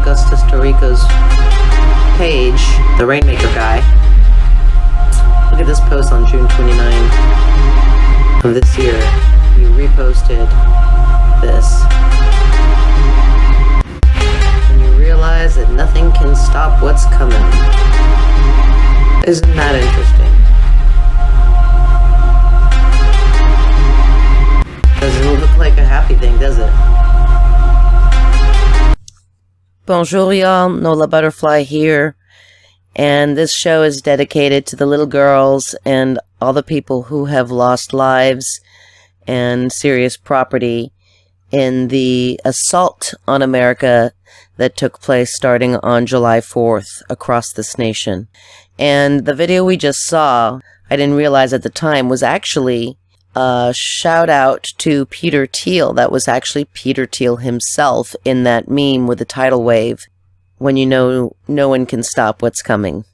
Augustus Dorico's page, the Rainmaker guy. Look at this post on June 29 of this year. He reposted this. And you realize that nothing can stop what's coming. Isn't that interesting? Doesn't look like a happy thing, does it? Bonjour y'all, Nola Butterfly here, and this show is dedicated to the little girls and all the people who have lost lives and serious property in the assault on America that took place starting on July 4th across this nation. And the video we just saw, I didn't realize at the time, was actually a shout out to Peter Thiel. That was actually Peter Thiel himself in that meme with the tidal wave, when you know no one can stop what's coming.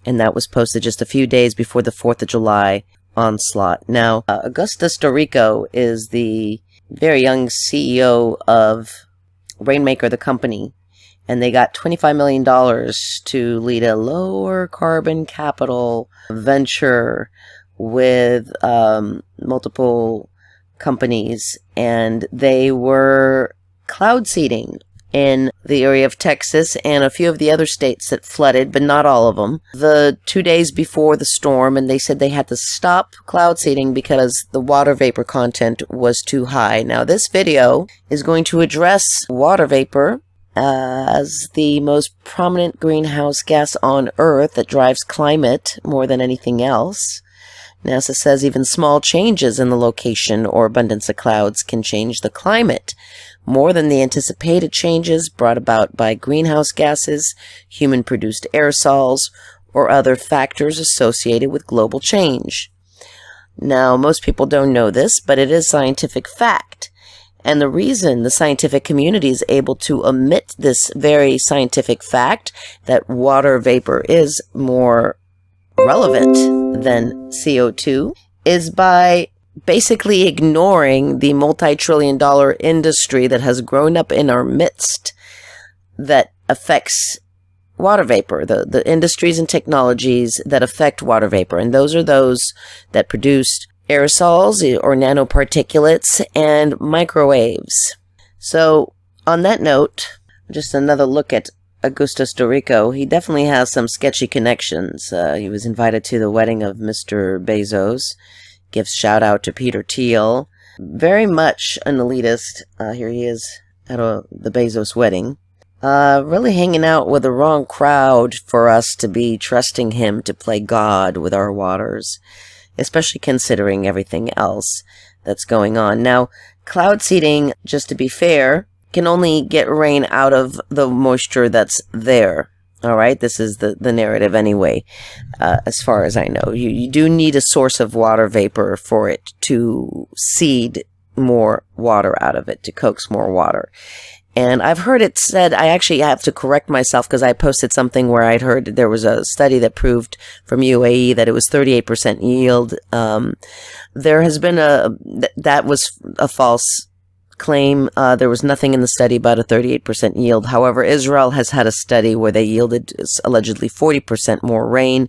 And that was posted just a few days before the 4th of July onslaught. Now, Augustus Dorico is the very young CEO of Rainmaker, the company, and they got $25 million to lead a lower carbon capital venture with multiple companies, and they were cloud seeding in the area of Texas and a few of the other states that flooded, but not all of them, the 2 days before the storm. And they said they had to stop cloud seeding because the water vapor content was too high. Now, this video is going to address water vapor as the most prominent greenhouse gas on Earth that drives climate more than anything else. NASA says even small changes in the location or abundance of clouds can change the climate more than the anticipated changes brought about by greenhouse gases, human-produced aerosols, or other factors associated with global change. Now, most people don't know this, but it is scientific fact. And the reason the scientific community is able to omit this very scientific fact that water vapor is more relevant than CO2 is by basically ignoring the multi-trillion-dollar industry that has grown up in our midst that affects water vapor, the industries and technologies that affect water vapor. And those are those that produce aerosols or nanoparticulates and microwaves. So on that note, just another look at Augustus Dorico. He definitely has some sketchy connections. He was invited to the wedding of Mr. Bezos. Gives shout out to Peter Thiel. Very much an elitist. Here he is at the Bezos wedding. Really hanging out with the wrong crowd for us to be trusting him to play God with our waters, especially considering everything else that's going on. Now, cloud seeding, just to be fair, can only get rain out of the moisture that's there. All right, this is the narrative anyway, as far as I know. You do need a source of water vapor for it to seed more water out of it, to coax more water. And I've heard it said, I actually have to correct myself because I posted something where I'd heard there was a study that proved from UAE that it was 38% yield. There has been that was a false claim. There was nothing in the study about a 38% yield. However, Israel has had a study where they yielded allegedly 40% more rain.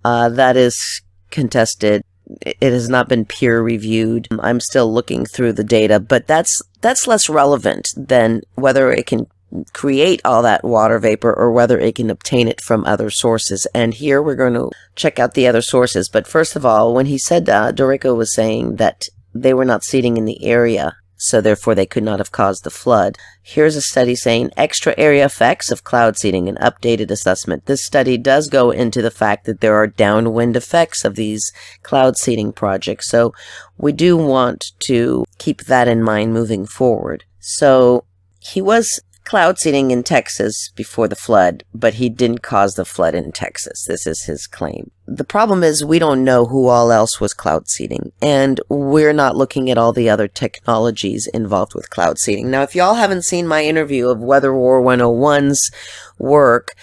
That is contested. It has not been peer reviewed. I'm still looking through the data, but that's less relevant than whether it can create all that water vapor or whether it can obtain it from other sources. And here we're going to check out the other sources. But first of all, when he said Dorico was saying that they were not seeding in the area, so therefore they could not have caused the flood. Here's a study saying extra area effects of cloud seeding, an updated assessment. This study does go into the fact that there are downwind effects of these cloud seeding projects. So we do want to keep that in mind moving forward. So he was cloud seeding in Texas before the flood, but he didn't cause the flood in Texas. This is his claim. The problem is we don't know who all else was cloud seeding, and we're not looking at all the other technologies involved with cloud seeding. Now, if y'all haven't seen my interview of Weather War 101's work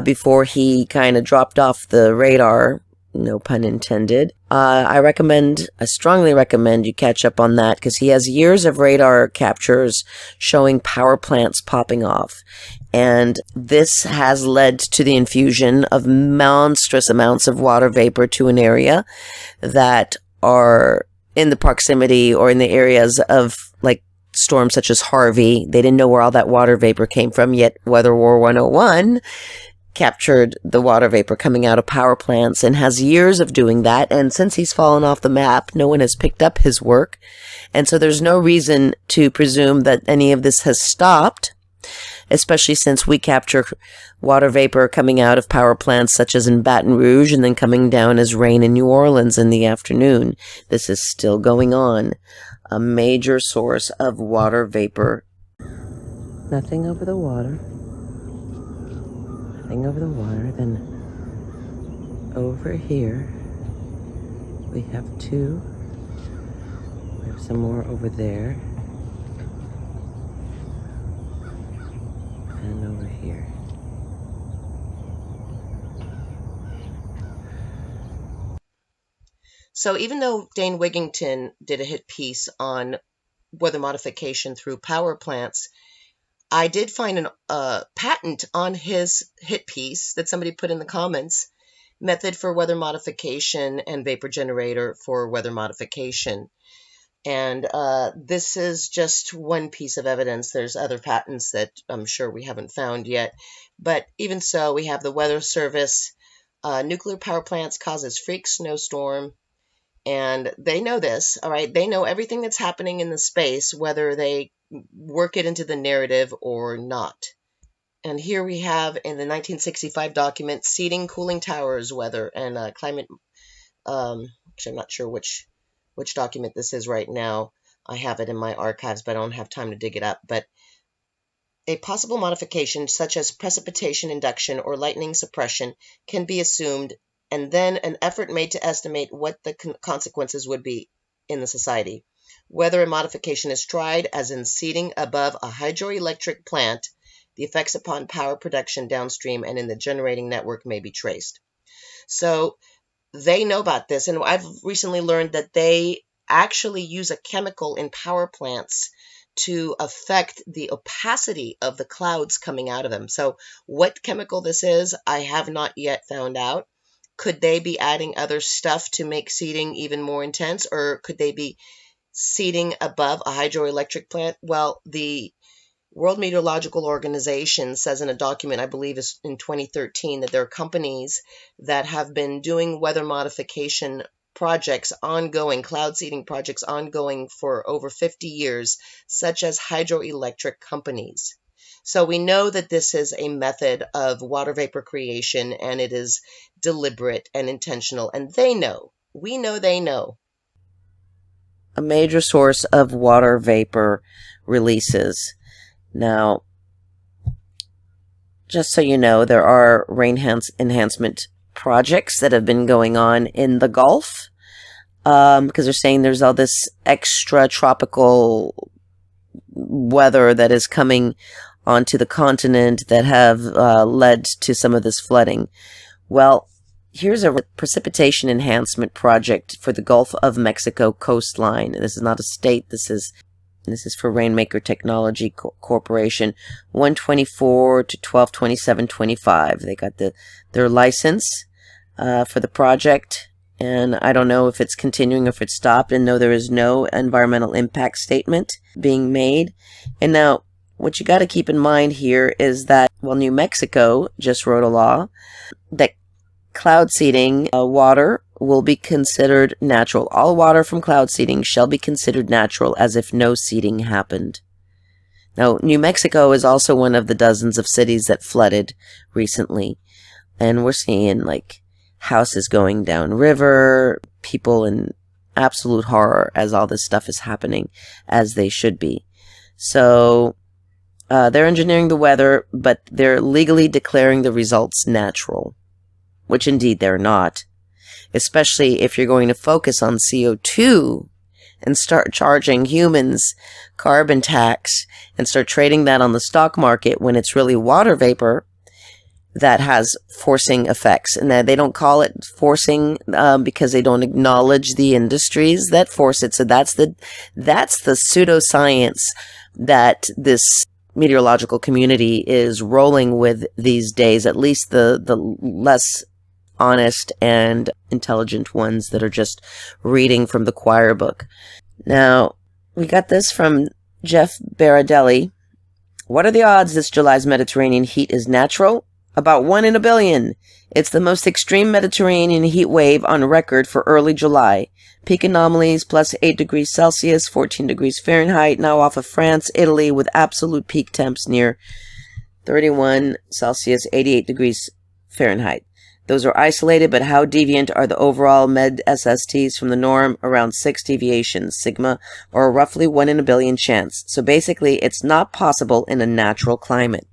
before he kind of dropped off the radar, no pun intended, I strongly recommend you catch up on that, because he has years of radar captures showing power plants popping off. And this has led to the infusion of monstrous amounts of water vapor to an area that are in the proximity or in the areas of like storms such as Harvey. They didn't know where all that water vapor came from, yet Weather War 101 captured the water vapor coming out of power plants and has years of doing that. And since he's fallen off the map, no one has picked up his work. And so there's no reason to presume that any of this has stopped, especially since we capture water vapor coming out of power plants such as in Baton Rouge and then coming down as rain in New Orleans in the afternoon. This is still going on. A major source of water vapor. Nothing over the water. Over the water. Then over here we have two. We have some more over there, and over here. So even though Dane Wigington did a hit piece on weather modification through power plants, I did find a patent on his hit piece that somebody put in the comments, method for weather modification and vapor generator for weather modification. And this is just one piece of evidence. There's other patents that I'm sure we haven't found yet. But even so, we have the Weather Service. Nuclear power plants causes freak snowstorm. And they know this, all right? They know everything that's happening in the space, whether they work it into the narrative or not. And here we have in the 1965 document, seeding, cooling towers, weather, and climate. Actually, I'm not sure which document this is right now. I have it in my archives, but I don't have time to dig it up. But a possible modification, such as precipitation induction or lightning suppression, can be assumed, and then an effort made to estimate what the consequences would be in the society. Whether a modification is tried, as in seeding above a hydroelectric plant, the effects upon power production downstream and in the generating network may be traced. So they know about this, and I've recently learned that they actually use a chemical in power plants to affect the opacity of the clouds coming out of them. So what chemical this is, I have not yet found out. Could they be adding other stuff to make seeding even more intense, or could they be seeding above a hydroelectric plant? Well, the World Meteorological Organization says in a document, I believe is in 2013, that there are companies that have been doing weather modification projects ongoing, cloud seeding projects ongoing for over 50 years, such as hydroelectric companies. So we know that this is a method of water vapor creation, and it is deliberate and intentional, and they know. We know they know. A major source of water vapor releases. Now, just so you know, there are rain enhancement projects that have been going on in the Gulf, because they're saying there's all this extra tropical weather that is coming onto the continent that have led to some of this flooding. Well, here's a precipitation enhancement project for the Gulf of Mexico coastline. This is not a state. This is for Rainmaker Technology Corporation, 124 to 12/27/25. They got their license for the project, and I don't know if it's continuing or if it's stopped, and no, there is no environmental impact statement being made. And now, what you got to keep in mind here is that, well, New Mexico just wrote a law that cloud seeding water will be considered natural. All water from cloud seeding shall be considered natural, as if no seeding happened. Now, New Mexico is also one of the dozens of cities that flooded recently, and we're seeing like houses going downriver, people in absolute horror as all this stuff is happening, as they should be. So they're engineering the weather, but they're legally declaring the results natural, which indeed they're not. Especially if you're going to focus on CO2 and start charging humans carbon tax and start trading that on the stock market when it's really water vapor, that has forcing effects, and that they don't call it forcing because they don't acknowledge the industries that force it. So that's the pseudoscience that this meteorological community is rolling with these days, at least the less honest and intelligent ones that are just reading from the choir book. Now, we got this from Jeff Baradelli. What are the odds this July's Mediterranean heat is natural? About 1 in a billion. It's the most extreme Mediterranean heat wave on record for early July. Peak anomalies plus 8 degrees Celsius, 14 degrees Fahrenheit, now off of France, Italy, with absolute peak temps near 31 Celsius, 88 degrees Fahrenheit. Those are isolated, but how deviant are the overall med SSTs from the norm? Around 6 deviations, sigma, or a roughly 1 in a billion chance. So basically, it's not possible in a natural climate.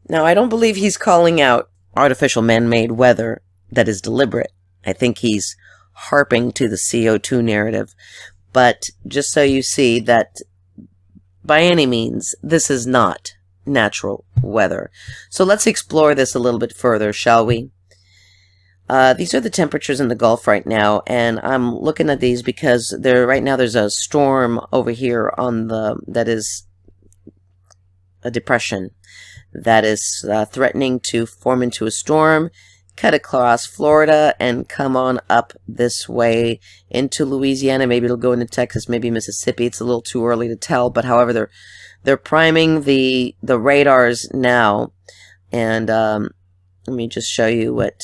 Now, I don't believe he's calling out artificial man-made weather that is deliberate. I think he's harping to the CO2 narrative. But just so you see that by any means, this is not natural weather. So let's explore this a little bit further, shall we? These are the temperatures in the Gulf right now, and I'm looking at these because right now there's a storm over here that is a depression that is threatening to form into a storm, cut across Florida, and come on up this way into Louisiana. Maybe it'll go into Texas, maybe Mississippi. It's a little too early to tell, but however, they're priming the radars now, and let me just show you what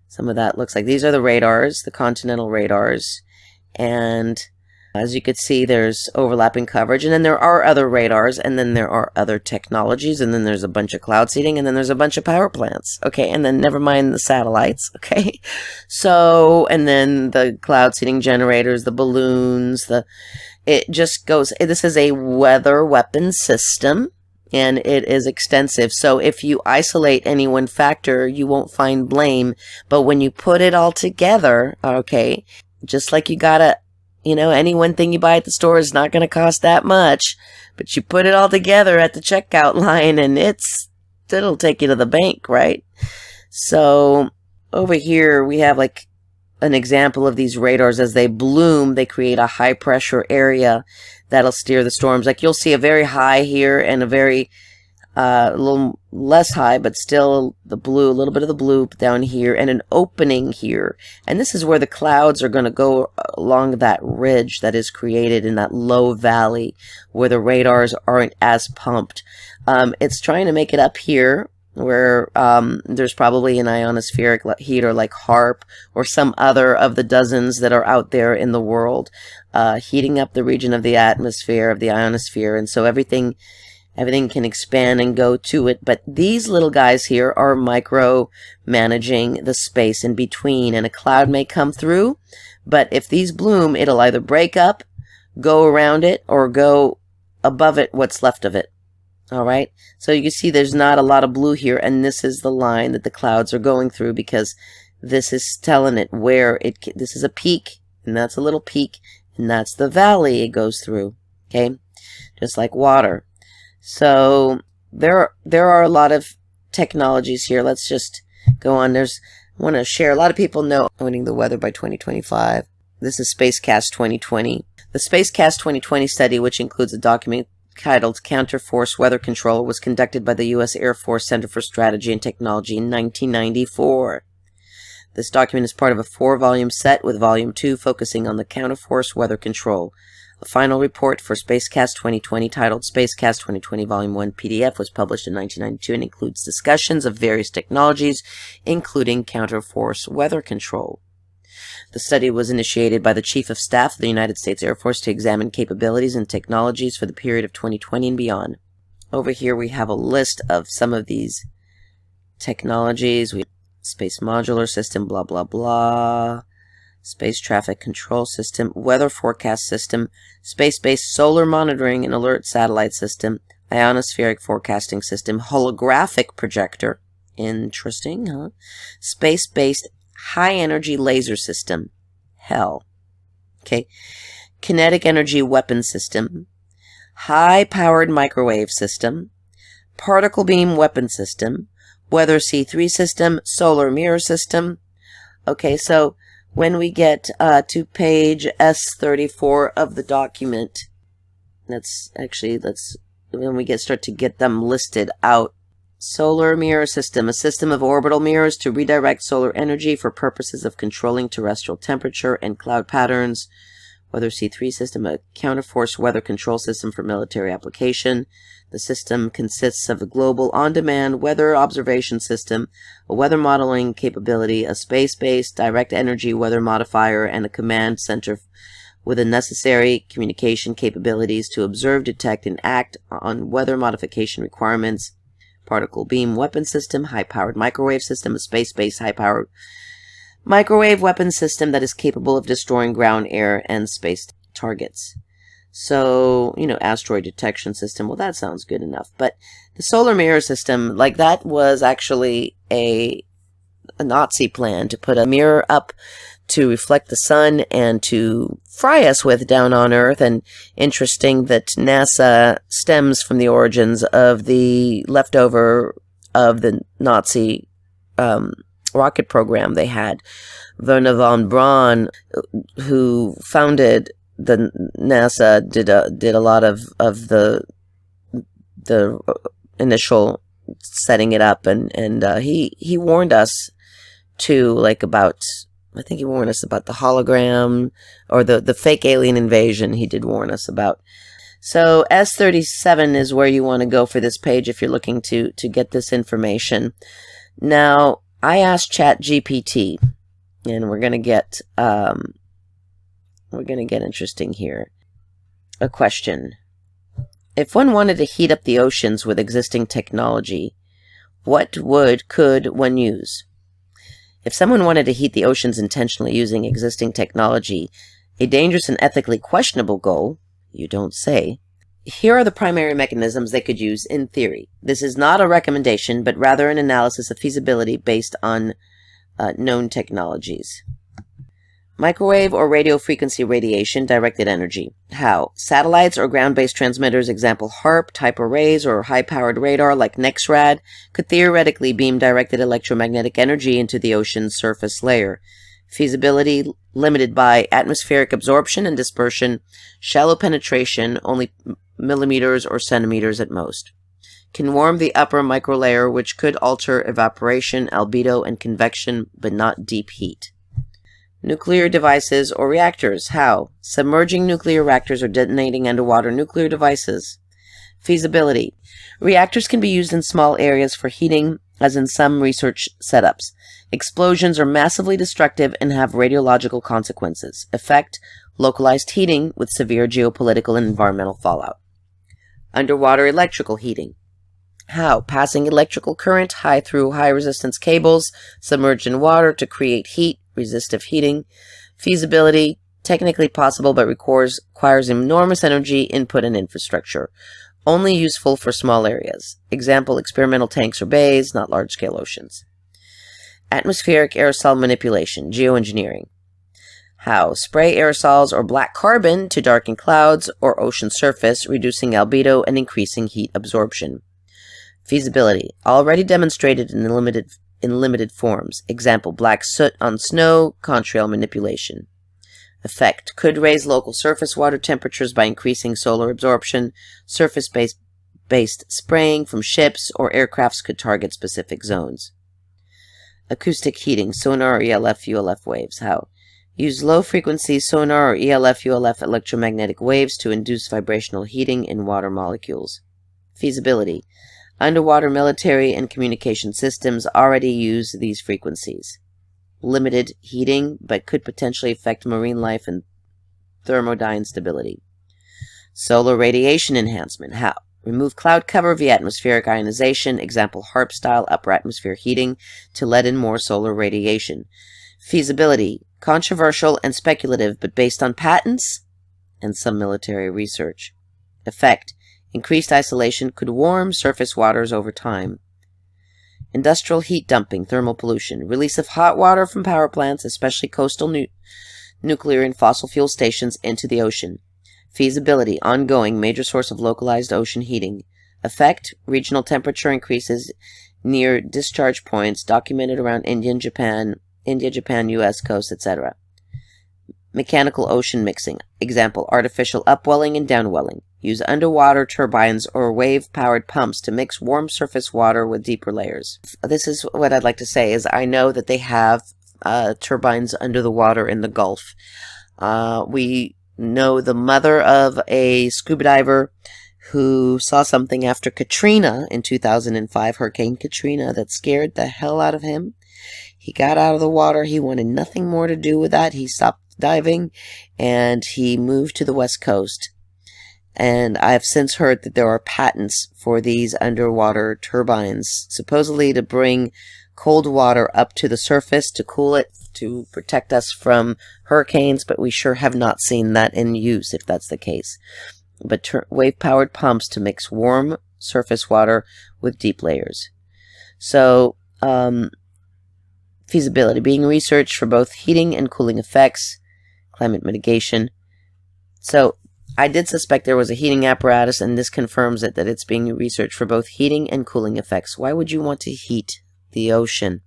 some of that looks like. These are the radars, the continental radars, and as you can see, there's overlapping coverage, and then there are other radars, and then there are other technologies, and then there's a bunch of cloud seeding, and then there's a bunch of power plants, okay, and then never mind the satellites, okay, so, and then the cloud seeding generators, the balloons, it just goes, this is a weather weapon system, and it is extensive. So if you isolate any one factor, you won't find blame, but when you put it all together, okay, just like you gotta, any one thing you buy at the store is not going to cost that much, but you put it all together at the checkout line and it'll take you to the bank, right? So over here we have like an example of these radars. As they bloom, they create a high pressure area that'll steer the storms. Like you'll see a very high here and a very a little less high, but still a little bit of the blue down here, and an opening here. And this is where the clouds are going to go along that ridge that is created in that low valley where the radars aren't as pumped. It's trying to make it up here where there's probably an ionospheric heater like HARP or some other of the dozens that are out there in the world, heating up the region of the atmosphere, of the ionosphere, and so everything can expand and go to it. But these little guys here are micro-managing the space in between, and a cloud may come through, but if these bloom, it'll either break up, go around it, or go above it, what's left of it. All right, so you can see there's not a lot of blue here, and this is the line that the clouds are going through, because this is telling it where this is a peak, and that's a little peak, and that's the valley it goes through, okay, just like water. So there are a lot of technologies here. Let's just go on. I want to share. A lot of people know winning the weather by 2025. This is Spacecast 2020. The Spacecast 2020 study, which includes a document titled Counterforce Weather Control, was conducted by the U.S. Air Force Center for Strategy and Technology in 1994. This document is part of a 4-volume set, with Volume 2 focusing on the counterforce weather control. A final report for Spacecast 2020 titled Spacecast 2020 Volume 1 PDF was published in 1992 and includes discussions of various technologies, including counterforce weather control. The study was initiated by the Chief of Staff of the United States Air Force to examine capabilities and technologies for the period of 2020 and beyond. Over here we have a list of some of these technologies. We have Space Modular System, blah, blah, blah. Space Traffic Control System, Weather Forecast System, Space-Based Solar Monitoring and Alert Satellite System, Ionospheric Forecasting System, Holographic Projector, interesting, huh? Space-Based High Energy Laser System, hell, okay, Kinetic Energy Weapon System, High Powered Microwave System, Particle Beam Weapon System, weather C3 system, solar mirror system. Okay, so when we get to page S34 of the document, when we start to get them listed out. Solar mirror system, a system of orbital mirrors to redirect solar energy for purposes of controlling terrestrial temperature and cloud patterns. Weather C3 system, a counterforce weather control system for military application. The system consists of a global on-demand weather observation system, a weather modeling capability, a space-based direct energy weather modifier, and a command center with the necessary communication capabilities to observe, detect, and act on weather modification requirements. Particle beam weapon system, high-powered microwave system, a space-based high-powered microwave weapon system that is capable of destroying ground, air, and space targets. So, asteroid detection system, well, that sounds good enough. But the solar mirror system, that was actually a Nazi plan to put a mirror up to reflect the sun and to fry us with down on Earth. And interesting that NASA stems from the origins of the leftover of the Nazi rocket program they had. Werner von Braun, who founded the NASA, did a lot of the initial setting it up, and he warned us I think he warned us about the hologram or the fake alien invasion. He did warn us about. So S37 is where you want to go for this page if you're looking to get this information. Now, I asked ChatGPT, and we're gonna get interesting here. A question: if one wanted to heat up the oceans with existing technology, what could one use? If someone wanted to heat the oceans intentionally using existing technology, a dangerous and ethically questionable goal, you don't say, here are the primary mechanisms they could use in theory. This is not a recommendation, but rather an analysis of feasibility based on known technologies. Microwave or radio frequency radiation directed energy. How? Satellites or ground-based transmitters, example HARP, type arrays, or high-powered radar like NEXRAD, could theoretically beam directed electromagnetic energy into the ocean's surface layer. Feasibility limited by atmospheric absorption and dispersion, shallow penetration, only millimeters or centimeters at most. Can warm the upper microlayer, which could alter evaporation, albedo, and convection, but not deep heat. Nuclear devices or reactors. How? Submerging nuclear reactors or detonating underwater nuclear devices. Feasibility. Reactors can be used in small areas for heating, as in some research setups. Explosions are massively destructive and have radiological consequences. Effect: localized heating with severe geopolitical and environmental fallout. Underwater electrical heating. How? Passing electrical current through high-resistance cables submerged in water to create heat, resistive heating. Feasibility: technically possible, but requires enormous energy input and infrastructure. Only useful for small areas. Example, experimental tanks or bays, not large-scale oceans. Atmospheric aerosol manipulation, geoengineering. How? Spray aerosols or black carbon to darken clouds or ocean surface, reducing albedo and increasing heat absorption. Feasibility: already demonstrated in limited forms. Example, black soot on snow, contrail manipulation. Effect: could raise local surface water temperatures by increasing solar absorption. Surface-based spraying from ships or aircrafts could target specific zones. Acoustic heating, sonar or ELF, ULF waves. How? Use low-frequency sonar or ELF, ULF electromagnetic waves to induce vibrational heating in water molecules. Feasibility: underwater military and communication systems already use these frequencies. Limited heating, but could potentially affect marine life and thermodyne stability. Solar radiation enhancement. How? Remove cloud cover via atmospheric ionization, example HARP-style upper atmosphere heating, to let in more solar radiation. Feasibility: controversial and speculative, but based on patents and some military research. Effect: increased isolation could warm surface waters over time. Industrial heat dumping, thermal pollution. Release of hot water from power plants, especially coastal nuclear and fossil fuel stations, into the ocean. Feasibility: ongoing, major source of localized ocean heating. Effect: regional temperature increases near discharge points documented around India, Japan, U.S. coast, etc. Mechanical ocean mixing. Example, artificial upwelling and downwelling. Use underwater turbines or wave-powered pumps to mix warm surface water with deeper layers. This is what I'd like to say, is I know that they have turbines under the water in the Gulf. We know the mother of a scuba diver who saw something after Katrina in 2005, Hurricane Katrina, that scared the hell out of him. He got out of the water. He wanted nothing more to do with that. He stopped diving and he moved to the West Coast. And I've since heard that there are patents for these underwater turbines, supposedly to bring cold water up to the surface to cool it, to protect us from hurricanes, but we sure have not seen that in use, if that's the case. But wave-powered pumps to mix warm surface water with deep layers. So, feasibility. Being researched for both heating and cooling effects, climate mitigation. So, I did suspect there was a heating apparatus, and this confirms it, that it's being researched for both heating and cooling effects. Why would you want to heat the ocean?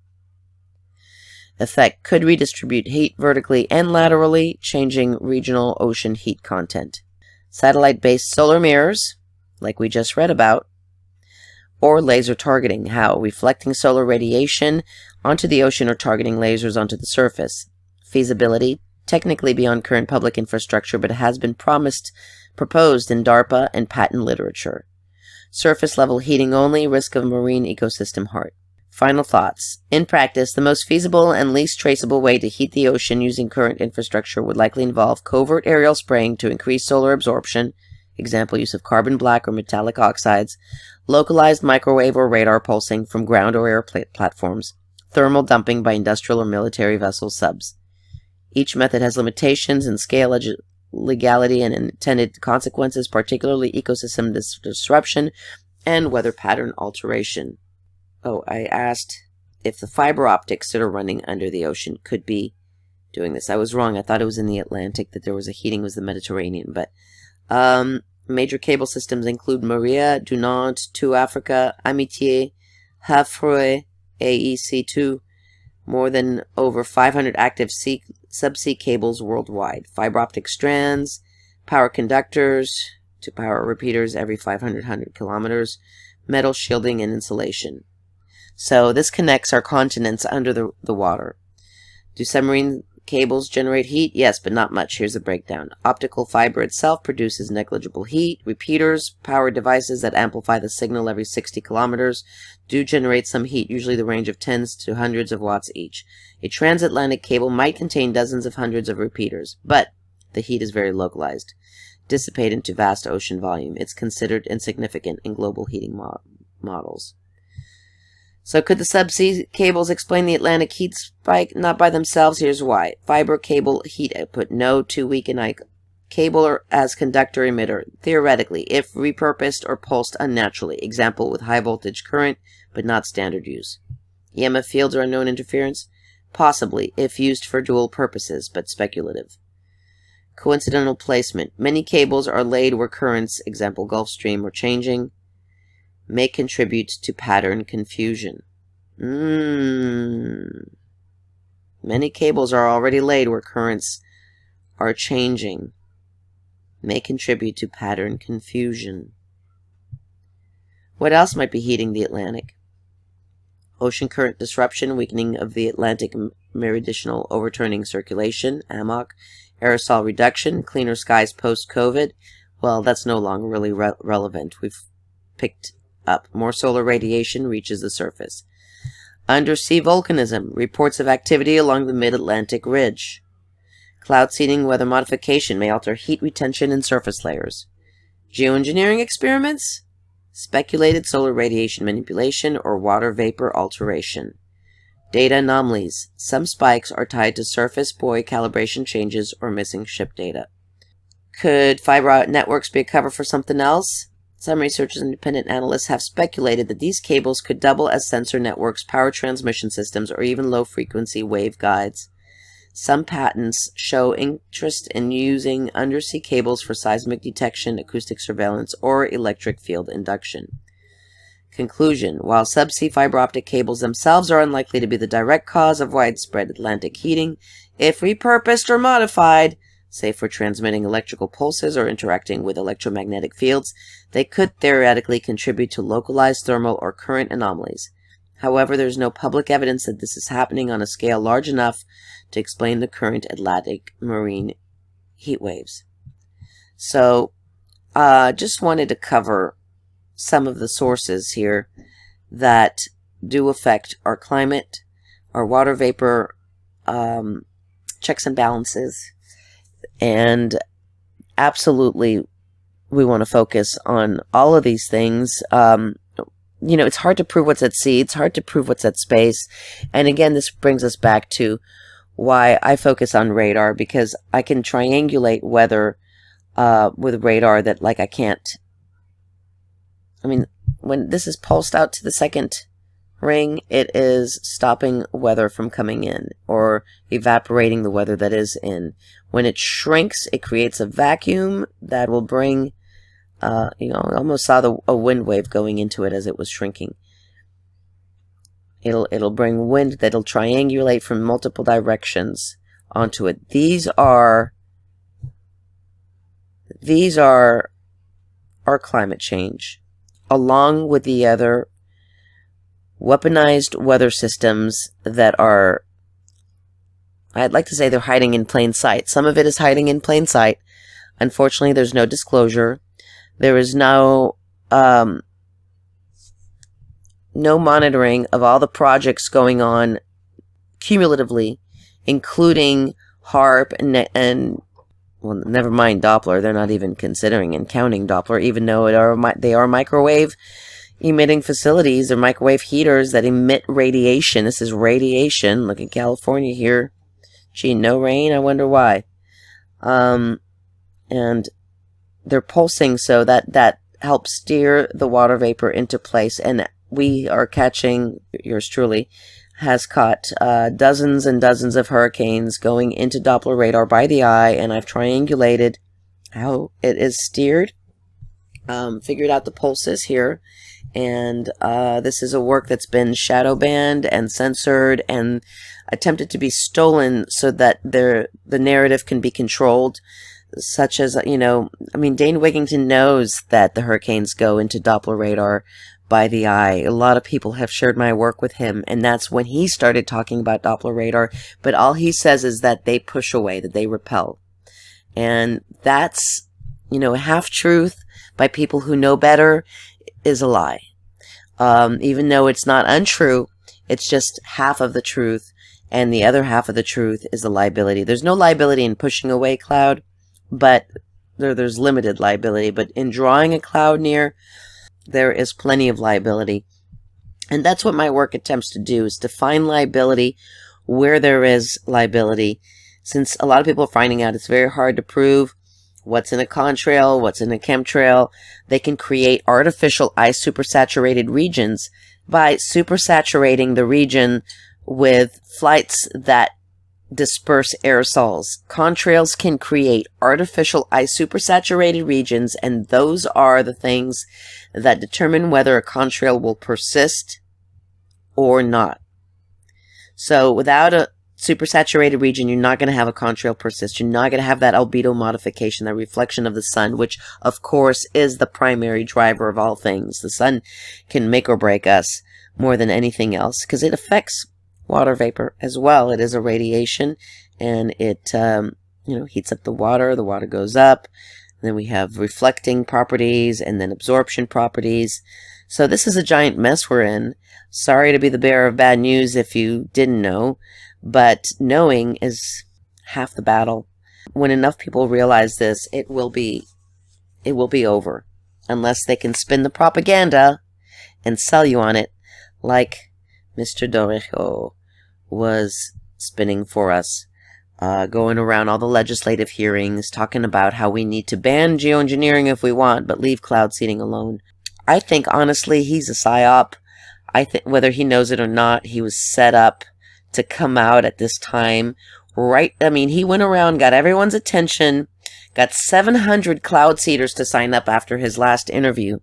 Effect could redistribute heat vertically and laterally, changing regional ocean heat content. Satellite-based solar mirrors, like we just read about, or laser targeting. How? Reflecting solar radiation onto the ocean or targeting lasers onto the surface. Feasibility. Technically beyond current public infrastructure, but it has been proposed in DARPA and patent literature. Surface level heating only, risk of marine ecosystem harm. Final thoughts. In practice, the most feasible and least traceable way to heat the ocean using current infrastructure would likely involve covert aerial spraying to increase solar absorption, example use of carbon black or metallic oxides, localized microwave or radar pulsing from ground or air platforms, thermal dumping by industrial or military vessel subs. Each method has limitations in scale, legality, and intended consequences, particularly ecosystem disruption and weather pattern alteration. Oh, I asked if the fiber optics that are running under the ocean could be doing this. I was wrong. I thought it was in the Atlantic that there was a heating, was the Mediterranean. But major cable systems include Maria, Dunant, To Africa, Amitié, Havre, AEC2, more than over 500 active subsea cables worldwide, fiber optic strands, power conductors to power repeaters every 500 kilometers, metal shielding and insulation. So this connects our continents under the water. Do submarine cables generate heat? Yes, but not much. Here's the breakdown. Optical fiber itself produces negligible heat. Repeaters, power devices that amplify the signal every 60 kilometers, do generate some heat, usually the range of tens to hundreds of watts each. A transatlantic cable might contain dozens of hundreds of repeaters, but the heat is very localized, dissipate into vast ocean volume. It's considered insignificant in global heating models. So could the subsea cables explain the Atlantic heat spike? Not by themselves. Here's why. Fiber cable heat output. No, too weak an cable or as conductor emitter. Theoretically, if repurposed or pulsed unnaturally. Example with high voltage current, but not standard use. EMF fields or unknown interference? Possibly, if used for dual purposes, but speculative. Coincidental placement. Many cables are laid where currents, example Gulf Stream, are changing, may contribute to pattern confusion. Many cables are already laid where currents are changing, may contribute to pattern confusion. What else might be heating the Atlantic? Ocean current disruption, weakening of the Atlantic meridional overturning circulation, AMOC, aerosol reduction, cleaner skies post-COVID. Well, that's no longer really relevant. We've picked up. More solar radiation reaches the surface. Undersea volcanism, reports of activity along the mid-Atlantic ridge. Cloud seeding, weather modification may alter heat retention in surface layers. Geoengineering experiments, speculated solar radiation manipulation or water vapor alteration. Data anomalies, some spikes are tied to surface buoy calibration changes or missing ship data. Could fiber networks be a cover for something else? Some researchers and independent analysts have speculated that these cables could double as sensor networks, power transmission systems, or even low-frequency wave guides. Some patents show interest in using undersea cables for seismic detection, acoustic surveillance, or electric field induction. Conclusion. While subsea fiber optic cables themselves are unlikely to be the direct cause of widespread Atlantic heating, if repurposed or modified, say for transmitting electrical pulses or interacting with electromagnetic fields, they could theoretically contribute to localized thermal or current anomalies. However, there is no public evidence that this is happening on a scale large enough to explain the current Atlantic marine heat waves. So, just wanted to cover some of the sources here that do affect our climate, our water vapor checks and balances, and absolutely we want to focus on all of these things. You know, it's hard to prove what's at sea, it's hard to prove what's at space, and again, this brings us back to why I focus on radar, because I can triangulate weather with radar that, like, I can't. I mean, when this is pulsed out to the second ring, it is stopping weather from coming in or evaporating the weather that is in. When it shrinks, it creates a vacuum that will bring, you know, I almost saw a wind wave going into it as it was shrinking. It'll bring wind that'll triangulate from multiple directions onto it. These are our climate change, along with the other weaponized weather systems that are, I'd like to say they're hiding in plain sight. Some of it is hiding in plain sight. Unfortunately, there's no disclosure. There is no monitoring of all the projects going on cumulatively, including HARP and well, never mind Doppler. They're not even considering and counting Doppler, even though they are microwave emitting facilities. They're microwave heaters that emit radiation. This is radiation. Look at California here. Gee, no rain. I wonder why. And they're pulsing, so that helps steer the water vapor into place. And we are catching, yours truly has caught dozens and dozens of hurricanes going into Doppler radar by the eye, and I've triangulated how it is steered, figured out the pulses here, and this is a work that's been shadow banned and censored and attempted to be stolen so that the narrative can be controlled, such as, you know, I mean, Dane Wigington knows that the hurricanes go into Doppler radar by the eye. A lot of people have shared my work with him, and that's when he started talking about Doppler radar, but all he says is that they push away, that they repel. And that's, you know, half-truth by people who know better is a lie. Even though it's not untrue, it's just half of the truth, and the other half of the truth is the liability. There's no liability in pushing away cloud, but there's limited liability. But in drawing a cloud near, there is plenty of liability. And that's what my work attempts to do, is to find liability where there is liability. Since a lot of people are finding out it's very hard to prove what's in a contrail, what's in a chemtrail, they can create artificial ice supersaturated regions by supersaturating the region with flights that disperse aerosols. Contrails can create artificial ice supersaturated regions, and those are the things that determine whether a contrail will persist or not. So without a supersaturated region, you're not going to have a contrail persist. You're not going to have that albedo modification, that reflection of the sun, which of course is the primary driver of all things. The sun can make or break us more than anything else because it affects water vapor as well. It is a radiation, and it heats up the water goes up, and then we have reflecting properties and then absorption properties. So this is a giant mess we're in. Sorry to be the bearer of bad news if you didn't know, but knowing is half the battle. When enough people realize this, it will be over, unless they can spin the propaganda and sell you on it, like Mr. Dorijo was spinning for us, going around all the legislative hearings, talking about how we need to ban geoengineering if we want, but leave cloud seeding alone. I think, honestly, he's a psyop. I think, whether he knows it or not, he was set up to come out at this time. Right? I mean, he went around, got everyone's attention, got 700 cloud seeders to sign up after his last interview.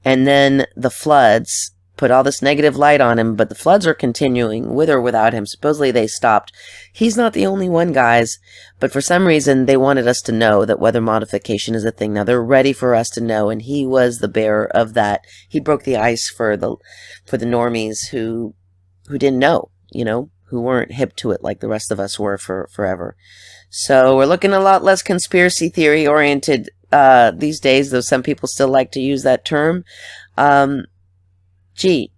And then the floods put all this negative light on him, but the floods are continuing with or without him. Supposedly they stopped. He's not the only one, guys, but for some reason they wanted us to know that weather modification is a thing. Now they're ready for us to know, and he was the bearer of that. He broke the ice for the normies who didn't know, who weren't hip to it like the rest of us were for forever. So we're looking a lot less conspiracy theory oriented these days, though some people still like to use that term. Gee,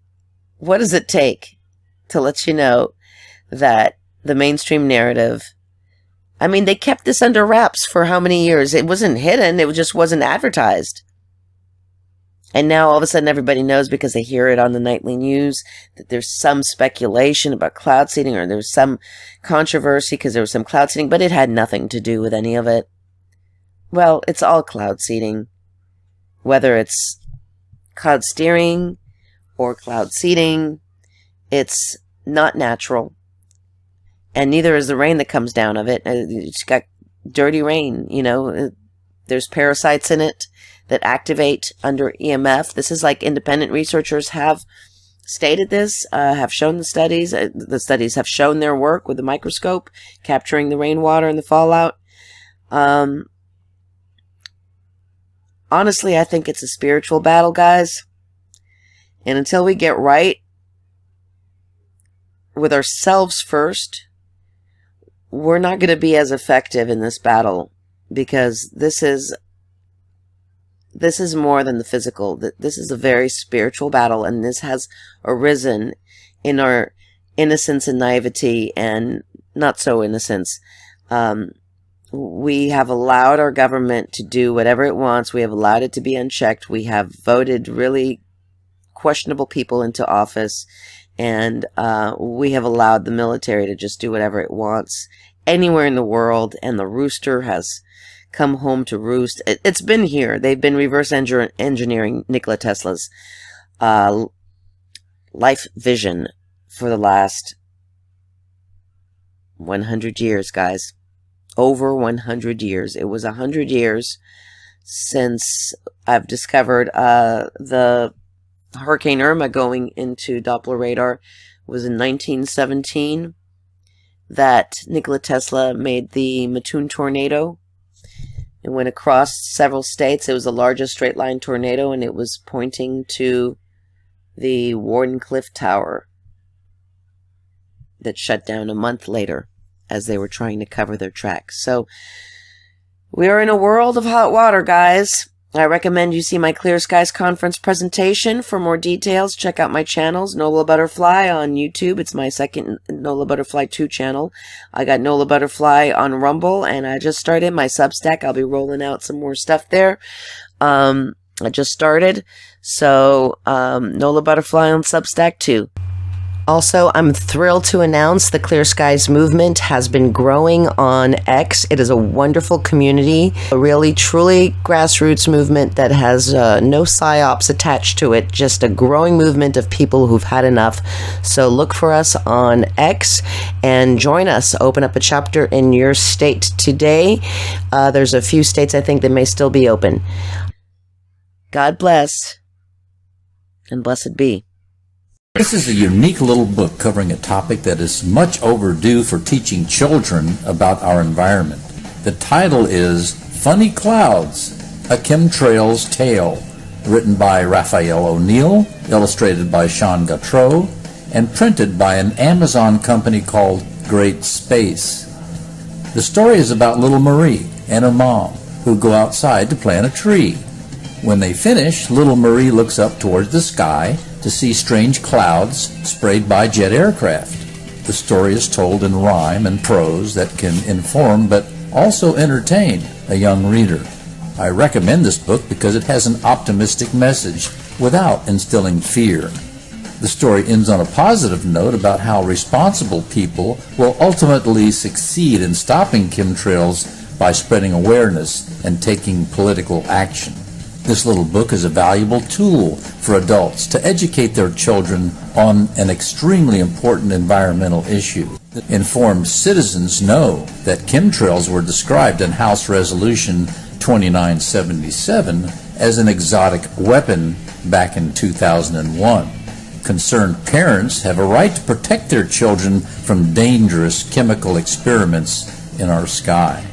what does it take to let you know that the mainstream narrative, I mean, they kept this under wraps for how many years? It wasn't hidden, it just wasn't advertised. And now all of a sudden everybody knows because they hear it on the nightly news that there's some speculation about cloud seeding, or there's some controversy because there was some cloud seeding, but it had nothing to do with any of it. Well, it's all cloud seeding. Whether it's cloud steering or cloud seeding, it's not natural. And neither is the rain that comes down of it. It's got dirty rain, There's parasites in it that activate under EMF. This is like independent researchers have stated this, have shown the studies. The studies have shown their work with the microscope, capturing the rainwater and the fallout. Honestly, I think it's a spiritual battle, guys. And until we get right with ourselves first, we're not going to be as effective in this battle, because this is more than the physical. This is a very spiritual battle, and this has arisen in our innocence and naivety and not so innocence. We have allowed our government to do whatever it wants. We have allowed it to be unchecked. We have voted really questionable people into office, and we have allowed the military to just do whatever it wants anywhere in the world, and the rooster has come home to roost. It's been here. They've been reverse engineering Nikola Tesla's life vision for the last 100 years, guys. Over 100 years. It was 100 years since I've discovered the Hurricane Irma going into Doppler radar. It was in 1917 that Nikola Tesla made the Mattoon tornado. It went across several states. It was the largest straight line tornado, and it was pointing to the Wardenclyffe Tower that shut down a month later as they were trying to cover their tracks. So we are in a world of hot water, guys. I recommend you see my Clear Skies Conference presentation. For more details, check out my channels, Nola Butterfly on YouTube. It's my second Nola Butterfly 2 channel. I got Nola Butterfly on Rumble, and I just started my Substack. I'll be rolling out some more stuff there. I just started. So, Nola Butterfly on Substack too. Also, I'm thrilled to announce the Clear Skies movement has been growing on X. It is a wonderful community, a really, truly grassroots movement that has no psyops attached to it, just a growing movement of people who've had enough. So look for us on X and join us. Open up a chapter in your state today. There's a few states, I think, that may still be open. God bless, and blessed be. This is a unique little book covering a topic that is much overdue for teaching children about our environment. The title is Funny Clouds, A Chemtrail's Tale, written by Raphael O'Neill, illustrated by Sean Gautreaux, and printed by an Amazon company called Great Space. The story is about little Marie and her mom, who go outside to plant a tree. When they finish, little Marie looks up towards the sky to see strange clouds sprayed by jet aircraft. The story is told in rhyme and prose that can inform but also entertain a young reader. I recommend this book because it has an optimistic message without instilling fear. The story ends on a positive note about how responsible people will ultimately succeed in stopping chemtrails by spreading awareness and taking political action. This little book is a valuable tool for adults to educate their children on an extremely important environmental issue. Informed citizens know that chemtrails were described in House Resolution 2977 as an exotic weapon back in 2001. Concerned parents have a right to protect their children from dangerous chemical experiments in our sky.